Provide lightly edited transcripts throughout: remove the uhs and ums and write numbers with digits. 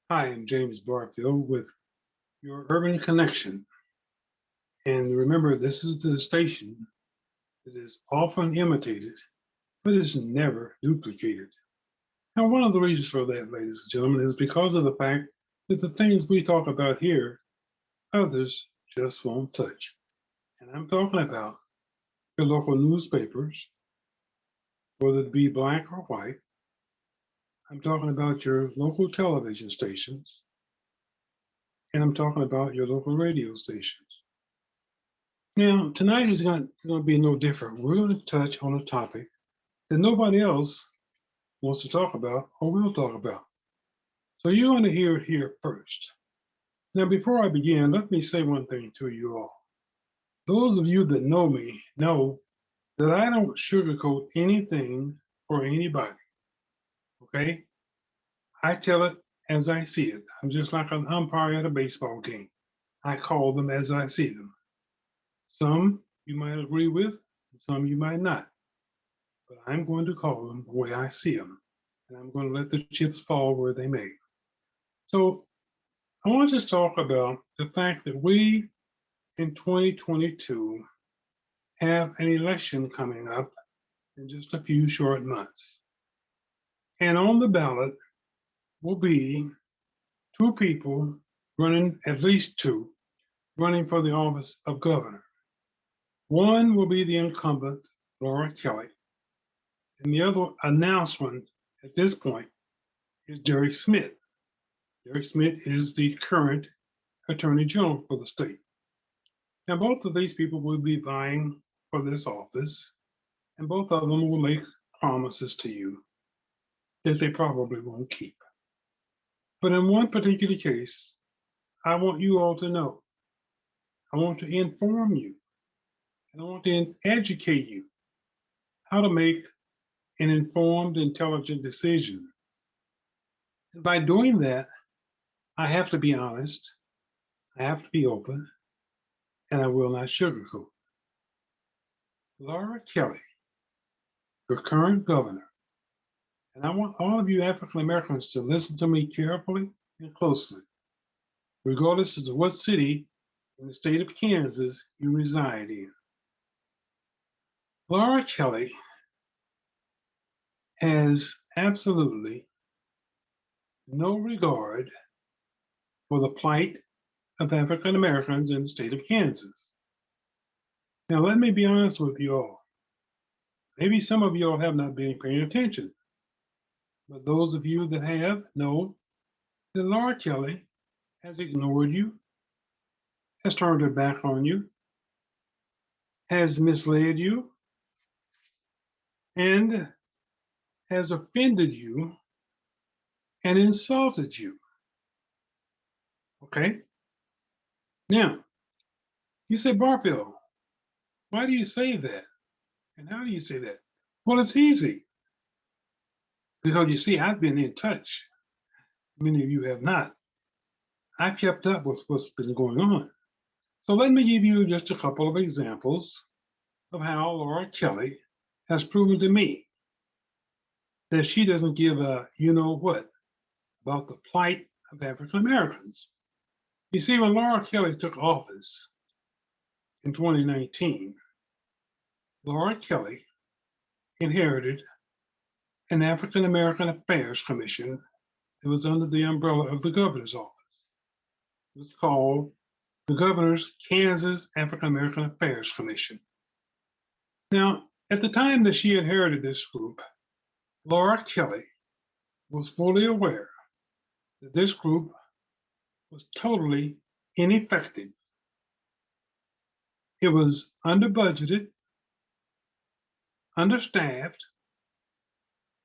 Hi, I'm James Barfield with your Urban Connection. And remember, this is the station that is often imitated, but is never duplicated. Now, one of the reasons for that, ladies and gentlemen, is because of the fact that the things we talk about here, others just won't touch. And I'm talking about your local newspapers, whether it be black or white. I'm talking about your local television stations, and I'm talking about your local radio stations. Now, tonight is going to be no different. We're going to touch on a topic that nobody else wants to talk about or will talk about. So you're going to hear it here first. Now, before I begin, let me say one thing to you all. Those of you that know me know that I don't sugarcoat anything for anybody, okay? I tell it as I see it. I'm just like an umpire at a baseball game. I call them as I see them. Some you might agree with, and some you might not. But I'm going to call them the way I see them, and I'm going to let the chips fall where they may. So I want to talk about the fact that we in 2022 have an election coming up in just a few short months. And on the ballot will be two people running, at least two, running for the office of governor. One will be the incumbent, Laura Kelly, and the other announcement at this point is Derek Smith. Derek Smith is the current Attorney General for the state. Now, both of these people will be vying for this office, and both of them will make promises to you that they probably won't keep. But in one particular case, I want you all to know, I want to inform you, and I want to educate you how to make an informed, intelligent decision. And by doing that, I have to be honest, I have to be open, and I will not sugarcoat. Laura Kelly, your current governor, and I want all of you African Americans to listen to me carefully and closely, regardless of what city in the state of Kansas you reside in. Laura Kelly has absolutely no regard for the plight of African Americans in the state of Kansas. Now, let me be honest with you all. Maybe some of you all have not been paying attention, but those of you that have know that Laura Kelly has ignored you, has turned her back on you, has misled you, and has offended you and insulted you. Okay? Now, you say, Barfield, why do you say that? And how do you say that? Well, it's easy because you see, I've been in touch. Many of you have not. I've kept up with what's been going on. So let me give you just a couple of examples of how Laura Kelly has proven to me that she doesn't give a you know what about the plight of African Americans. You see, when Laura Kelly took office in 2019, Laura Kelly inherited an African American Affairs Commission that was under the umbrella of the governor's office. It was called the Governor's Kansas African American Affairs Commission. Now, at the time that she inherited this group, Laura Kelly was fully aware that this group was totally ineffective. It was under budgeted, understaffed.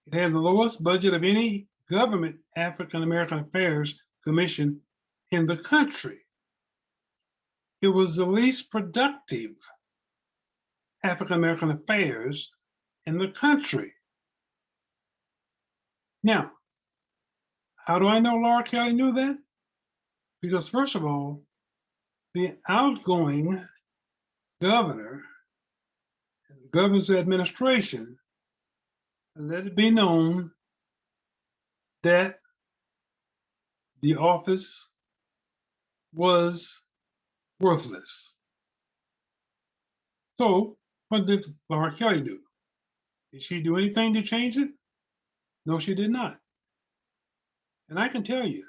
It had the lowest budget of any government African American Affairs Commission in the country. It was the least productive African American affairs in the country. Now, how do I know Laura Kelly knew that? Because, first of all, the outgoing governor and the governor's administration let it be known that the office was worthless. So what did Laura Kelly do? Did she do anything to change it? No, she did not. And I can tell you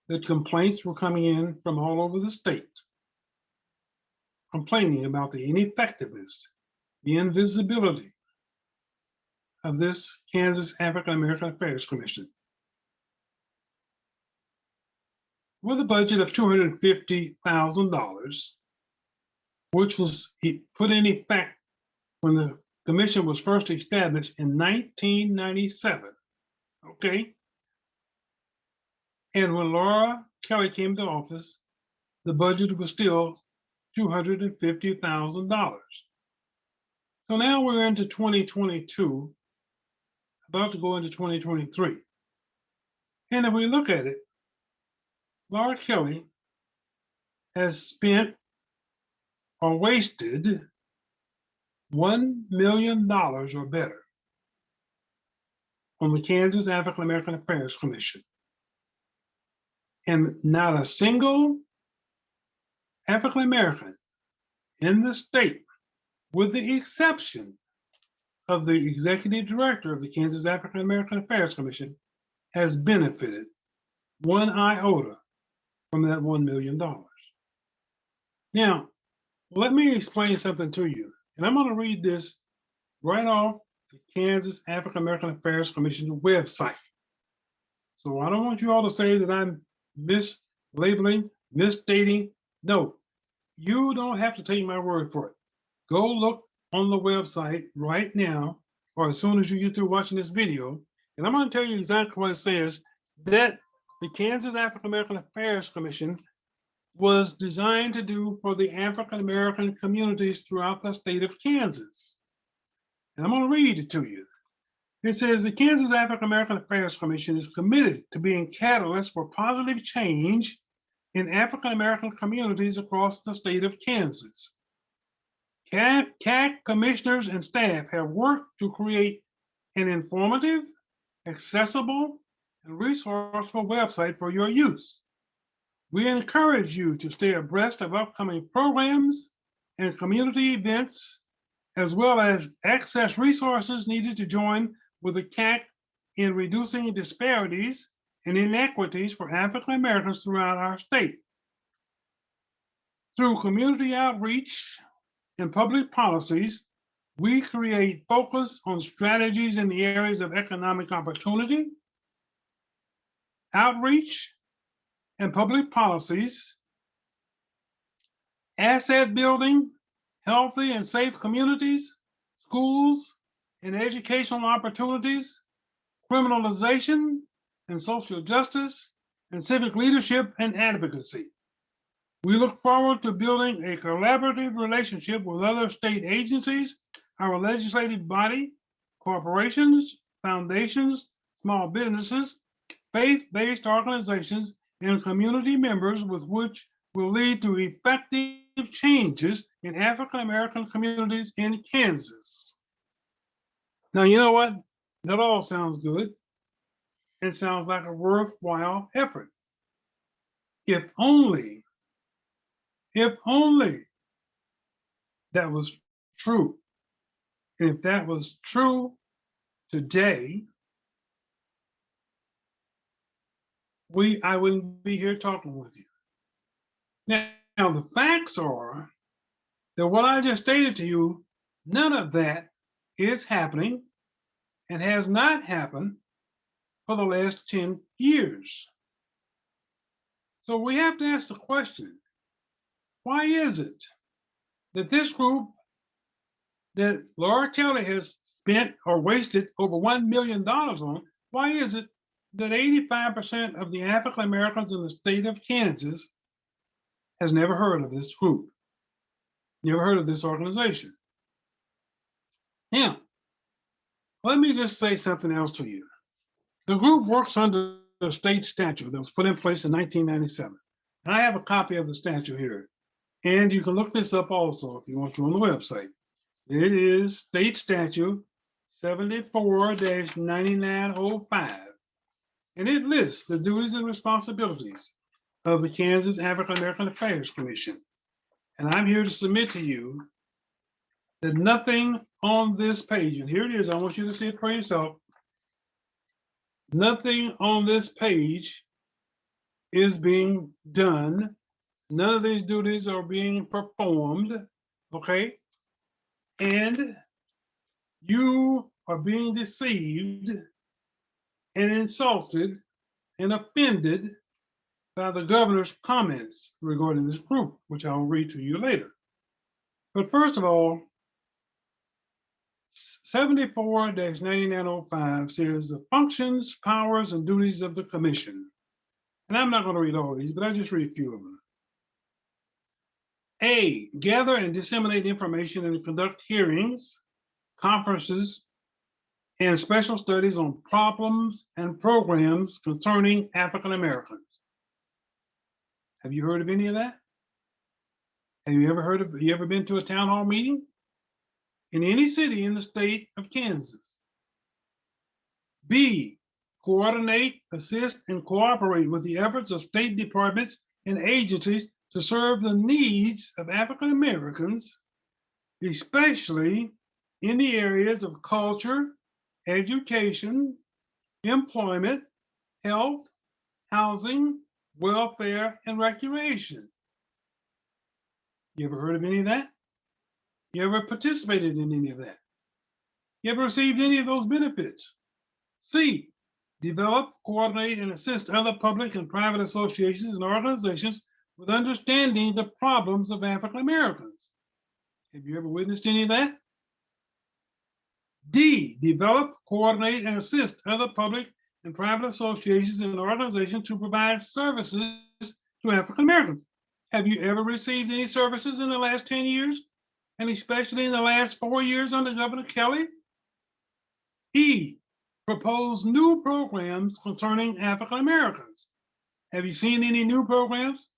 that complaints were coming in from all over the state, complaining about the ineffectiveness, the invisibility of this Kansas African American Affairs Commission. With a budget of $250,000, which was put in effect when the commission was first established in 1997, okay? And when Laura Kelly came to office, the budget was still $250,000. So now we're into 2022, about to go into 2023. And if we look at it, Laura Kelly has spent or wasted $1 million or better on the Kansas African American Affairs Commission. And not a single African American in the state, with the exception of the executive director of the Kansas African American Affairs Commission, has benefited one iota from that $1 million. Now, let me explain something to you. And I'm going to read this right off the Kansas African American Affairs Commission website. So I don't want you all to say that I'm mislabeling, misstating. No, you don't have to take my word for it. Go look on the website right now, or as soon as you get through watching this video, and I'm going to tell you exactly what it says, that the Kansas African American Affairs Commission was designed to do for the African American communities throughout the state of Kansas. And I'm going to read it to you. It says the Kansas African American Affairs Commission is committed to being catalyst for positive change in African American communities across the state of Kansas. CAC commissioners and staff have worked to create an informative, accessible, and resourceful website for your use. We encourage you to stay abreast of upcoming programs and community events, as well as access resources needed to join with the CAC in reducing disparities and inequities for African Americans throughout our state. Through community outreach and public policies, we create focus on strategies in the areas of economic opportunity, outreach, and public policies, asset building, healthy and safe communities, schools and educational opportunities, criminalization and social justice, and civic leadership and advocacy. We look forward to building a collaborative relationship with other state agencies, our legislative body, corporations, foundations, small businesses, faith-based organizations, and community members, with which will lead to effective changes in African American communities in Kansas. Now, you know what? That all sounds good. It sounds like a worthwhile effort. If only that was true. And if that was true today, I wouldn't be here talking with you. Now, the facts are that what I just stated to you, none of that is happening and has not happened for the last 10 years. So we have to ask the question, why is it that this group that Laura Kelly has spent or wasted over $1 million on, why is it that 85% of the African Americans in the state of Kansas has never heard of this group, never heard of this organization? Now, let me just say something else to you. The group works under the state statute that was put in place in 1997. And I have a copy of the statute here. And you can look this up also if you want to on the website. It is State Statute 74-9905. and it lists the duties and responsibilities of the Kansas African American Affairs Commission. And I'm here to submit to you that nothing on this page, and here it is, I want you to see it for yourself. Nothing on this page is being done. None of these duties are being performed, okay? And you are being deceived and insulted and offended by the governor's comments regarding this group, which I'll read to you later. But first of all, 74-9905 says the functions, powers, and duties of the commission. And I'm not going to read all of these, but I'll just read a few of them. A, gather and disseminate information and conduct hearings, conferences, and special studies on problems and programs concerning African Americans. Have you heard of any of that? Have you ever been to a town hall meeting? In any city in the state of Kansas. B, coordinate, assist, and cooperate with the efforts of state departments and agencies to serve the needs of African Americans, especially in the areas of culture, education, employment, health, housing, welfare, and recreation. You ever heard of any of that? You ever participated in any of that? You ever received any of those benefits? C, develop, coordinate, and assist other public and private associations and organizations with understanding the problems of African Americans. Have you ever witnessed any of that? D, develop, coordinate, and assist other public and private associations and organizations to provide services to African Americans. Have you ever received any services in the last 10 years? And especially in the last 4 years under Governor Kelly? E, propose new programs concerning African Americans. Have you seen any new programs?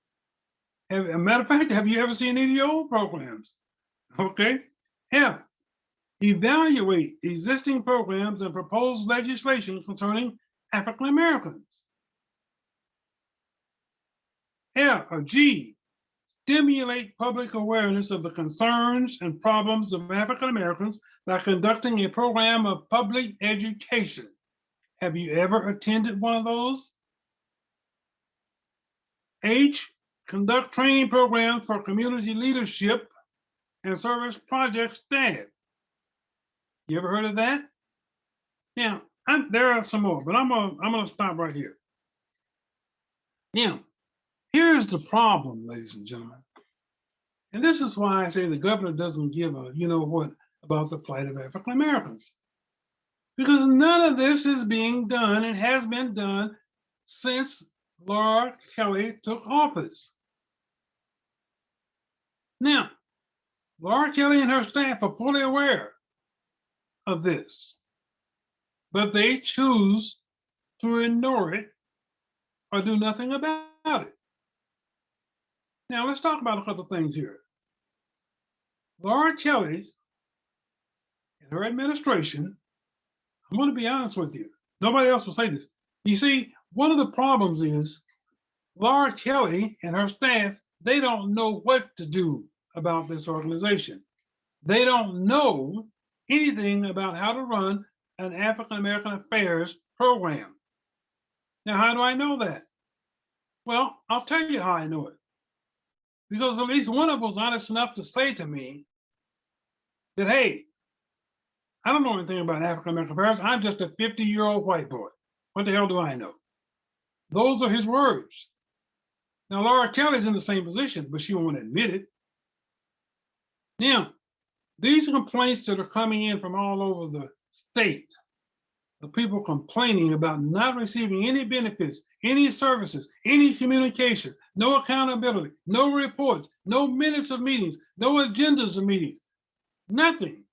As a matter of fact, have you ever seen any old programs? Okay. F, evaluate existing programs and propose legislation concerning African Americans. G, stimulate public awareness of the concerns and problems of African Americans by conducting a program of public education. Have you ever attended one of those? H, conduct training programs for community leadership and service project staff. You ever heard of that? Now, there are some more, but I'm gonna stop right here. Now, here's the problem, ladies and gentlemen. And this is why I say the governor doesn't give a you know what about the plight of African Americans. Because none of this is being done and has been done since Laura Kelly took office. Now, Laura Kelly and her staff are fully aware of this, but they choose to ignore it or do nothing about it. Now, let's talk about a couple of things here. Laura Kelly and her administration, I'm going to be honest with you. Nobody else will say this. You see, one of the problems is Laura Kelly and her staff, they don't know what to do about this organization. They don't know anything about how to run an African American Affairs program. Now, how do I know that? Well, I'll tell you how I know it. Because at least one of them was honest enough to say to me that, hey, I don't know anything about African American Affairs. I'm just a 50-year-old white boy. What the hell do I know? Those are his words. Now, Laura Kelly's in the same position, but she won't admit it. Now, these complaints that are coming in from all over the state, the people complaining about not receiving any benefits, any services, any communication, no accountability, no reports, no minutes of meetings, no agendas of meetings, nothing.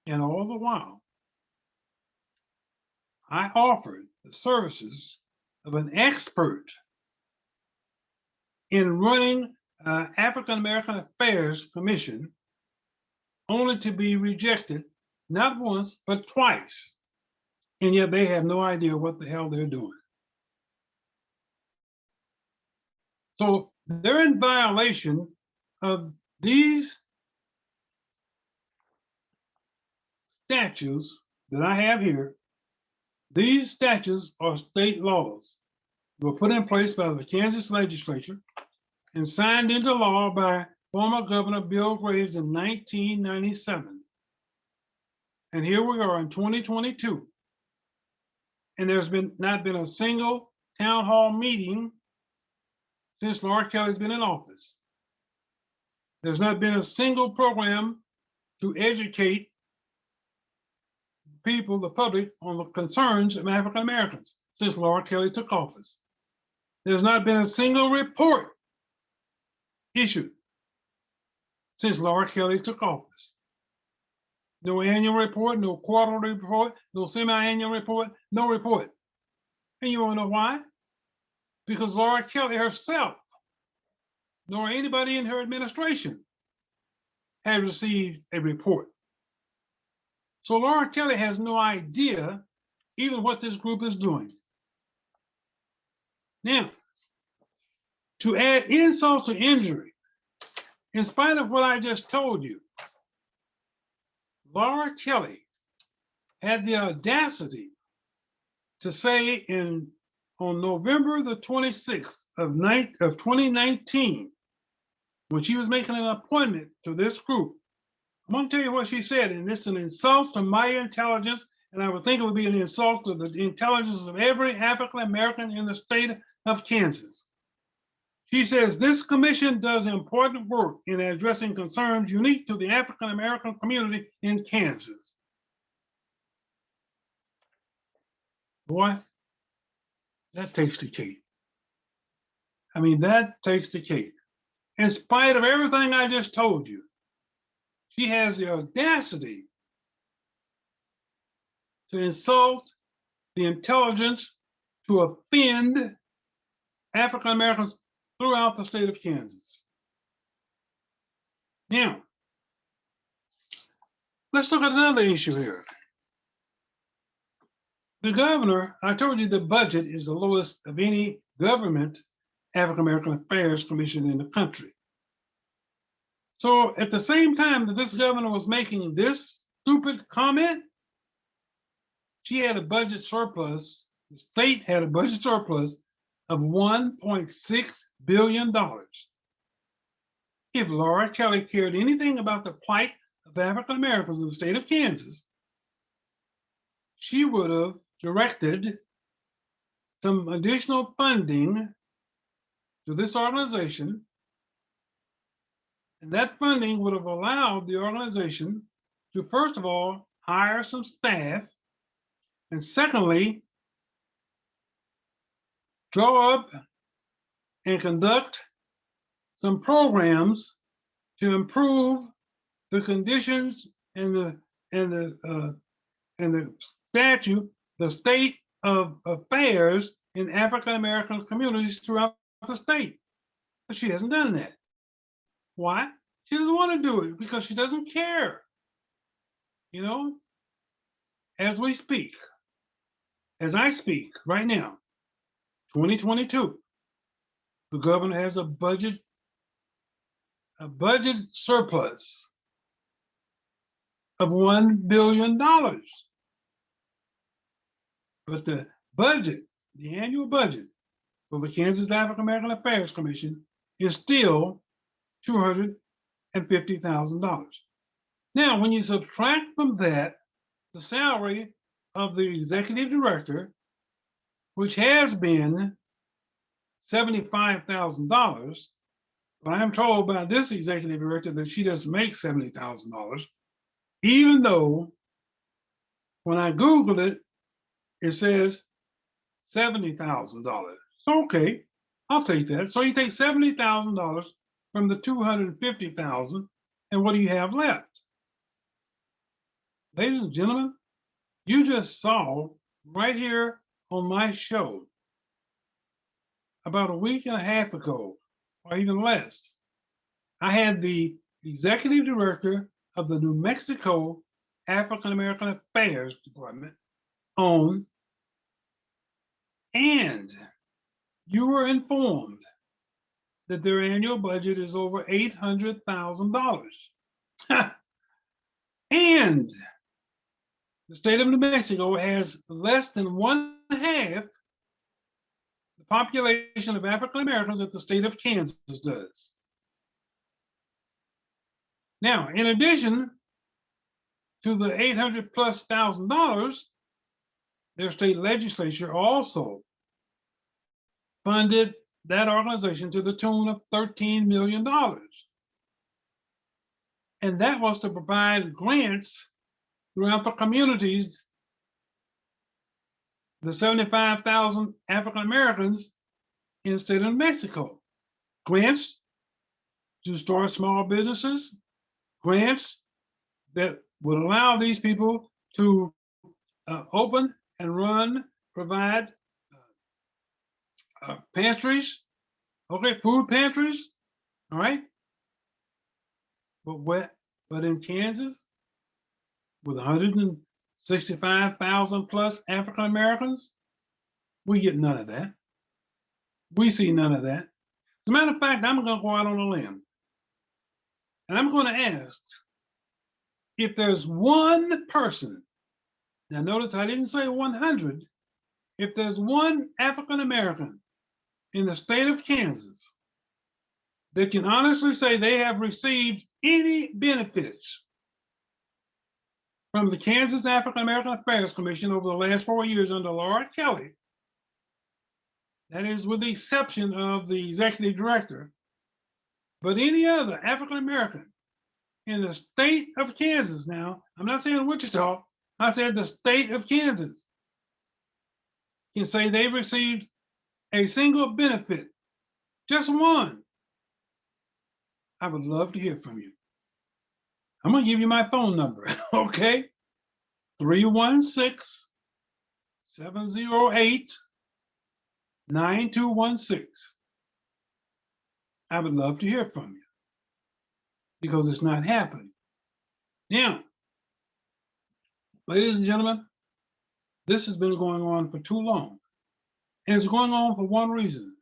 And all the while, I offered the services of an expert in running African American Affairs Commission, only to be rejected not once, but twice. and yet they have no idea what the hell they're doing. So they're in violation of these statutes that I have here. These statutes are state laws. They were put in place by the Kansas legislature and signed into law by former Governor Bill Graves in 1997. And here we are in 2022. And there's not been a single town hall meeting since Laura Kelly's been in office. There's not been a single program to educate people, the public, on the concerns of African Americans since Laura Kelly took office. There's not been a single report issued since Laura Kelly took office. No annual report, no quarterly report, no semi-annual report, no report. And you want to know why? Because Laura Kelly herself, nor anybody in her administration, had received a report. So Laura Kelly has no idea even what this group is doing. Now, to add insult to injury, in spite of what I just told you, Laura Kelly had the audacity to say on November the 26th of 2019, when she was making an appointment to this group, I'm going to tell you what she said, and it's an insult to my intelligence, and I would think it would be an insult to the intelligence of every African American in the state of Kansas. She says, this commission does important work in addressing concerns unique to the African American community in Kansas. Boy, that takes the cake. I mean, that takes the cake. In spite of everything I just told you, she has the audacity to insult the intelligence, to offend African Americans throughout the state of Kansas. Now, let's look at another issue here. The governor, I told you the budget is the lowest of any government African American Affairs Commission in the country. So at the same time that this governor was making this stupid comment, she had a budget surplus, the state had a budget surplus of $1.6 billion. If Laura Kelly cared anything about the plight of African Americans in the state of Kansas, she would have directed some additional funding to this organization, and that funding would have allowed the organization to, first of all, hire some staff, and secondly, draw up and conduct some programs to improve the conditions and the statute, the state of affairs in African American communities throughout the state. But she hasn't done that. Why? She doesn't want to do it because she doesn't care. You know, as we speak, as I speak right now, 2022, the governor has a budget surplus of $1 billion. But the budget, the annual budget for the Kansas African American Affairs Commission is still $250,000. Now, when you subtract from that the salary of the executive director, which has been $75,000, but I'm told by this executive director that she doesn't make $70,000, even though when I Googled it, it says $70,000. So, okay, I'll take that. So you take $70,000 from the $250,000, and what do you have left? Ladies and gentlemen, you just saw right here on my show about a week and a half ago, or even less, I had the executive director of the New Mexico African American Affairs Department own, and you were informed that their annual budget is over $800,000. And the state of New Mexico has less than one half the population of African Americans that the state of Kansas does. Now, in addition to the $800,000+, their state legislature also funded that organization to the tune of $13 million. And that was to provide grants throughout the communities, the 75,000 African Americans in the state of New Mexico. Grants to start small businesses, grants that would allow these people to open and run, provide pantries, okay, food pantries, all right? But in Kansas, with 165,000+ African Americans, we get none of that. We see none of that. As a matter of fact, I'm going to go out on a limb, and I'm going to ask if there's one person. Now, notice I didn't say 100. If there's one African American in the state of Kansas that can honestly say they have received any benefits from the Kansas African American Affairs Commission over the last 4 years under Laura Kelly, that is with the exception of the executive director, but any other African American in the state of Kansas, now, I'm not saying Wichita, I said the state of Kansas, can say they've received a single benefit, just one, I would love to hear from you. I'm going to give you my phone number, okay? 316-708-9216. I would love to hear from you because it's not happening. Now, ladies and gentlemen, this has been going on for too long. And it's going on for one reason,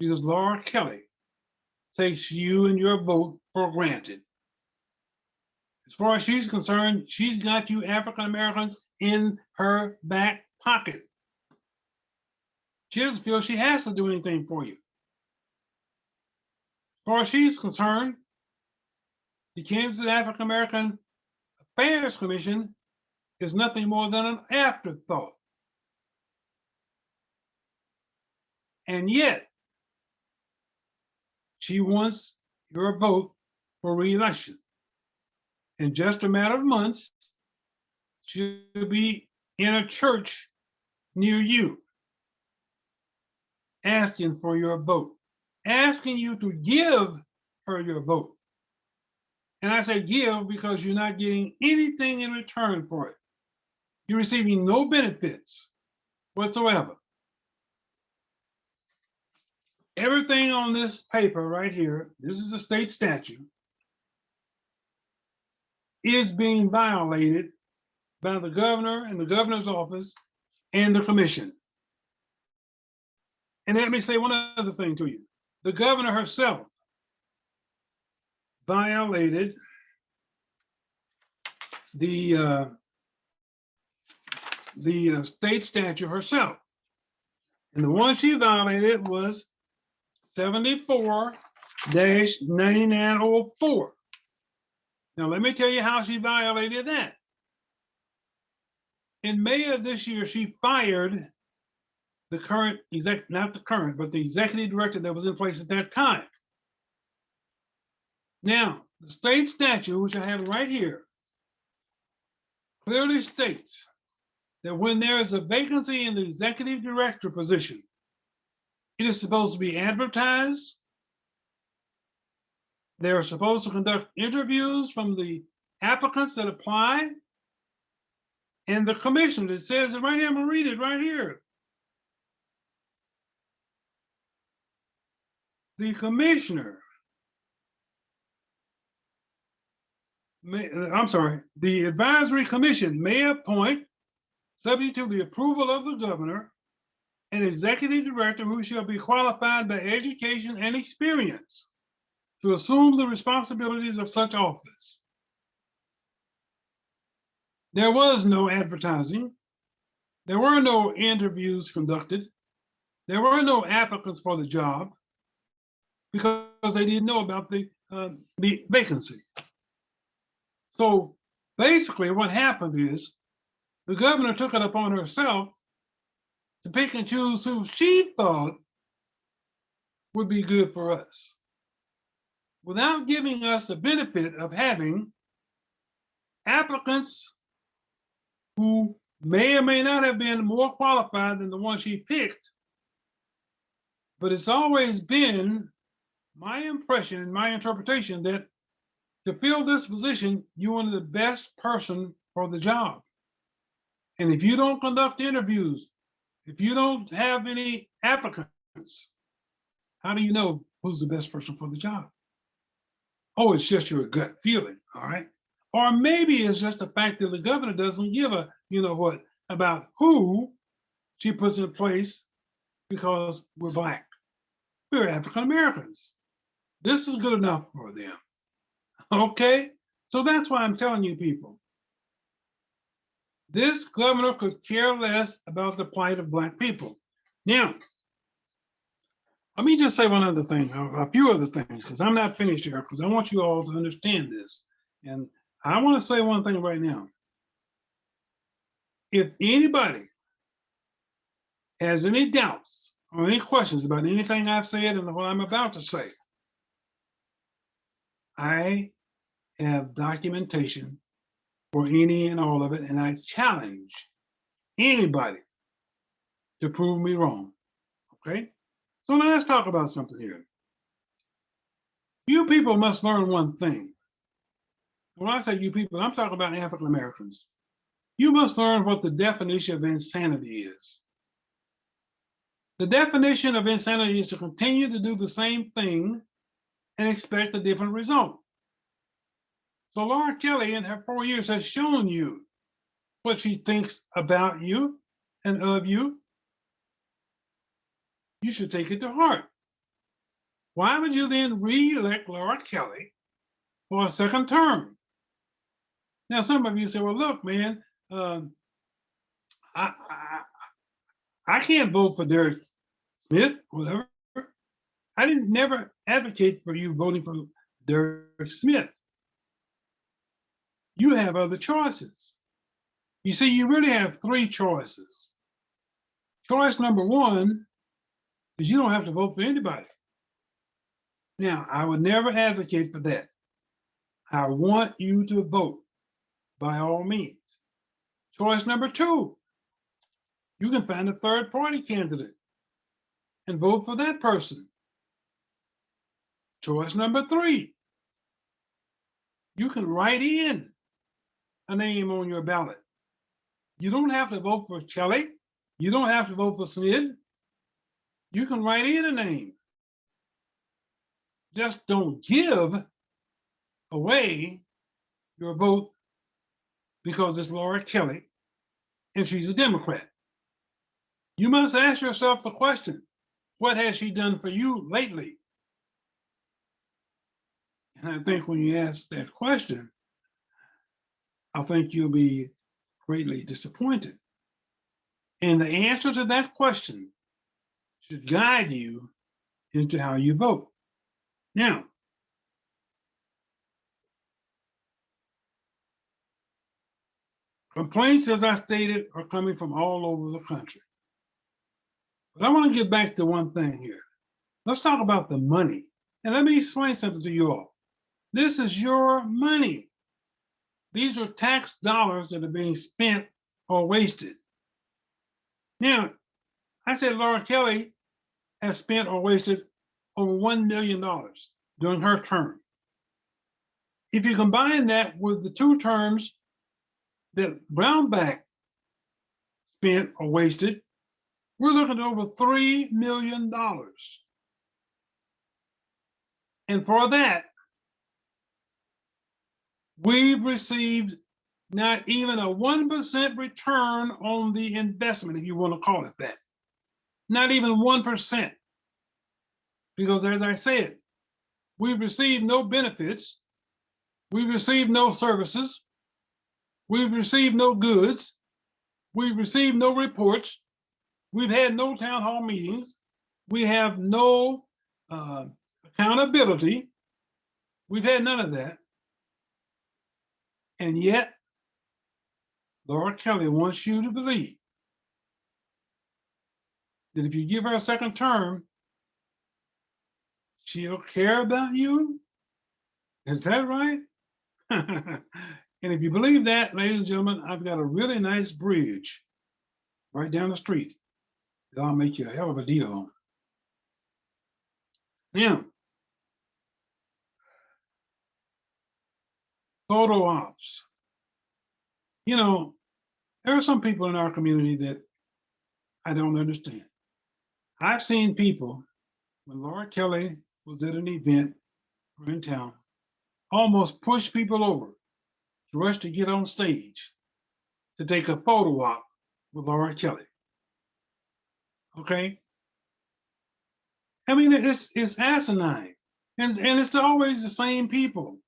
because Laura Kelly takes you and your vote for granted. As far as she's concerned, she's got you African Americans in her back pocket. She doesn't feel she has to do anything for you. As far as she's concerned, the Kansas African American Affairs Commission is nothing more than an afterthought. And yet, she wants your vote for re-election. In just a matter of months, she'll be in a church near you, asking for your vote, asking you to give her your vote. And I say give because you're not getting anything in return for it. You're receiving no benefits whatsoever. Everything on this paper right here, this is a state statute, is being violated by the governor and the governor's office and the commission. And let me say one other thing to you. The governor herself violated the state statute herself. And the one she violated was 74-9904. Now, let me tell you how she violated that. In May of this year, she fired the current not the current, but the executive director that was in place at that time. Now, the state statute, which I have right here, clearly states that when there is a vacancy in the executive director position, it is supposed to be advertised. They're supposed to conduct interviews from the applicants that apply. And the commission, it says it right here, I'm gonna read it right here. The commissioner, the advisory commission may appoint subject to the approval of the governor and executive director who shall be qualified by education and experience to assume the responsibilities of such office. There was no advertising. There were no interviews conducted. There were no applicants for the job because they didn't know about the vacancy. So basically what happened is the governor took it upon herself to pick and choose who she thought would be good for us, without giving us the benefit of having applicants who may or may not have been more qualified than the one she picked. But it's always been my impression and my interpretation that to fill this position, you wanted the best person for the job. And if you don't conduct interviews, if you don't have any applicants, how do you know who's the best person for the job? Oh, it's just your gut feeling, all right? Or maybe it's just the fact that the governor doesn't give a, you know what, about who she puts in place because we're Black. We're African Americans. This is good enough for them, okay? So that's why I'm telling you people, this governor could care less about the plight of Black people. Now, let me just say one other thing, a few other things, because I'm not finished here, because I want you all to understand this. And I want to say one thing right now. If anybody has any doubts or any questions about anything I've said and what I'm about to say, I have documentation for any and all of it, and I challenge anybody to prove me wrong, okay? So now let's talk about something here. You people must learn one thing. When I say you people, I'm talking about African Americans. You must learn what the definition of insanity is. The definition of insanity is to continue to do the same thing and expect a different result. So Laura Kelly in her 4 years has shown you what she thinks about you and of you. You should take it to heart. Why would you then re-elect Laura Kelly for a second term? Now, some of you say, well, look, man, I can't vote for Derek Smith, whatever. I didn't never advocate for you voting for Derek Smith. You have other choices. You see, you really have three choices. Choice number one is you don't have to vote for anybody. Now, I would never advocate for that. I want you to vote by all means. Choice number two, you can find a third party candidate and vote for that person. Choice number three, you can write in a name on your ballot. You don't have to vote for Kelly. You don't have to vote for Smith. You can write in a name. Just don't give away your vote because it's Laura Kelly and she's a Democrat. You must ask yourself the question, what has she done for you lately? And I think when you ask that question, I think you'll be greatly disappointed. And the answer to that question should guide you into how you vote. Now, complaints, as I stated, are coming from all over the country. But I want to get back to one thing here. Let's talk about the money. And let me explain something to you all. This is your money. These are tax dollars that are being spent or wasted. Now, I said Laura Kelly has spent or wasted over $1 million during her term. If you combine that with the two terms that Brownback spent or wasted, we're looking at over $3 million. And for that, we've received Not even a 1% return on the investment, if you want to call it that. Not even 1%. Because as I said, we've received no benefits, we've received no services, we've received no goods, we've received no reports, we've had no town hall meetings, we have no accountability, we've had none of that. And yet, Laura Kelly wants you to believe that if you give her a second term, she'll care about you. Is that right? And if you believe that, ladies and gentlemen, I've got a really nice bridge right down the street that I'll make you a hell of a deal on. Now, photo ops. You know, there are some people in our community that I don't understand. I've seen people, when Laura Kelly was at an event or in town, almost push people over to rush to get on stage to take a photo op with Laura Kelly. Okay? I mean, it's asinine. And it's always the same people.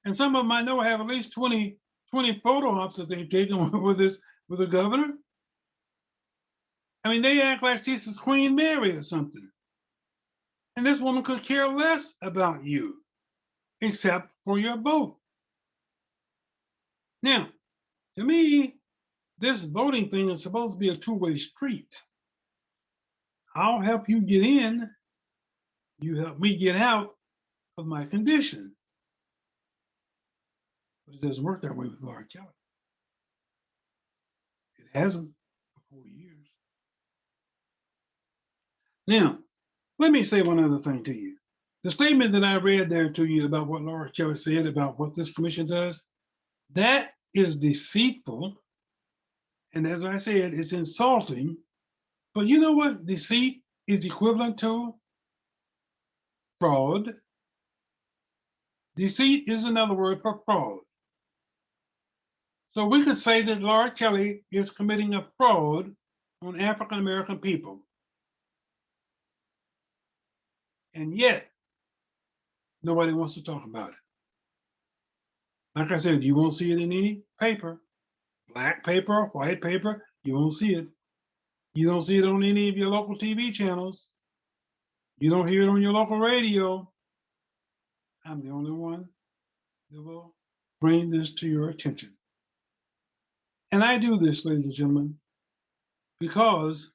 And some of them I know have at least 20 photo ops that they've taken with the governor. I mean, they act like this is Queen Mary or something. And this woman could care less about you, except for your vote. Now, to me, this voting thing is supposed to be a two-way street. I'll help you get in, you help me get out of my condition. But it doesn't work that way with Laura Kelly. It hasn't for 4 years. Now, let me say one other thing to you. The statement that I read there to you about what Laura Kelly said about what this commission does, that is deceitful. And as I said, it's insulting. But you know what deceit is equivalent to? Fraud. Deceit is another word for fraud. So we could say that Laura Kelly is committing a fraud on African American people. And yet, nobody wants to talk about it. Like I said, you won't see it in any paper, black paper, white paper, you won't see it. You don't see it on any of your local TV channels. You don't hear it on your local radio. I'm the only one that will bring this to your attention. And I do this, ladies and gentlemen, because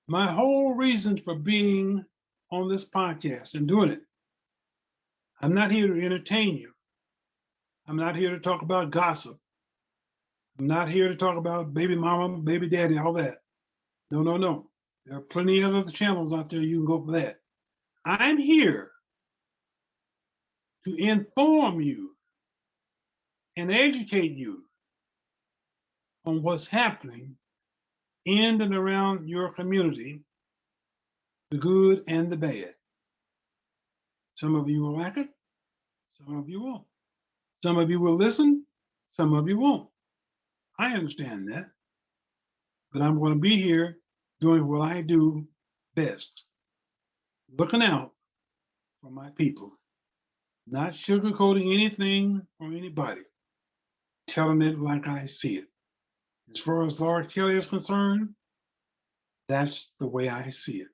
my whole reason for being on this podcast and doing it, I'm not here to entertain you. I'm not here to talk about gossip. I'm not here to talk about baby mama, baby daddy, all that. No, no, no. There are plenty of other channels out there. You can go for that. I'm here to inform you and educate you on what's happening in and around your community, the good and the bad. Some of you will like it, some of you won't. Some of you will listen, some of you won't. I understand that, but I'm going to be here doing what I do best, looking out for my people, not sugarcoating anything or anybody, telling it like I see it. As far as Laura Kelly is concerned, that's the way I see it.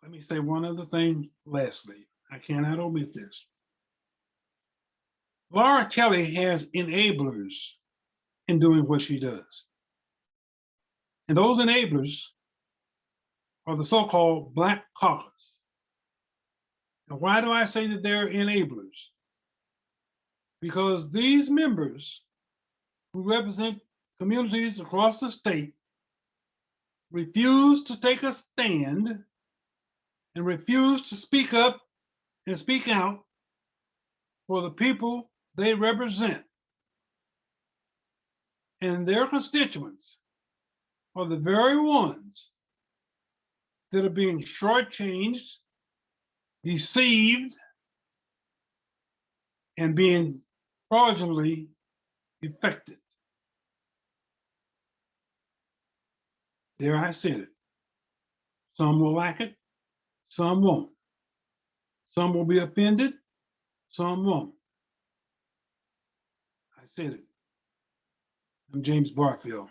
Let me say one other thing lastly. I cannot omit this. Laura Kelly has enablers in doing what she does. And those enablers are the so-called Black Caucus. And why do I say that they're enablers? Because these members who represent communities across the state refuse to take a stand and refuse to speak up and speak out for the people they represent. And their constituents are the very ones that are being shortchanged, deceived and being fraudulently affected. There, I said it. Some will like it, some won't. Some will be offended, some won't. I said it. I'm James Barfield.